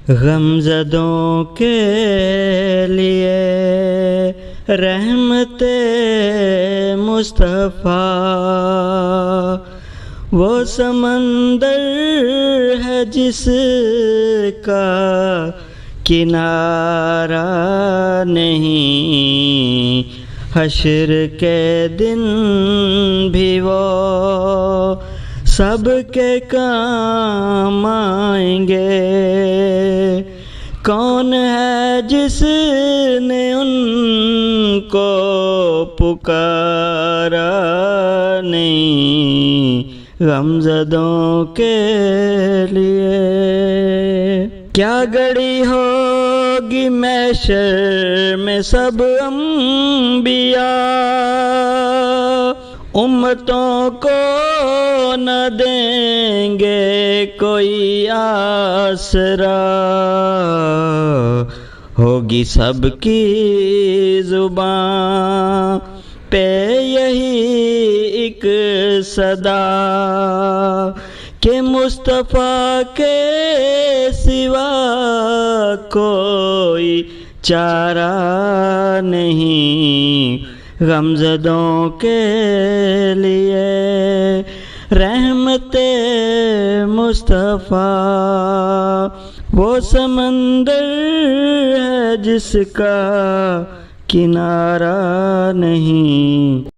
غمزدوں کے لیے رحمت مصطفیٰ وہ سمندر ہے جس کا کنارہ نہیں، حشر کے دن بھی وہ سب کے کام آئیں گے۔ کون ہے جس نے ان کو پکارا نہیں، غمزدوں کے لیے۔ کیا گڑی ہوگی محشر میں سب انبیاء، امتوں کو نہ دیں گے کوئی آسرا، ہوگی سب کی زبان پہ یہی ایک صدا کہ مصطفیٰ کے سوا کوئی چارہ نہیں، غمزدوں کے لیے رحمت مصطفیٰ وہ سمندر ہے جس کا کنارہ نہیں۔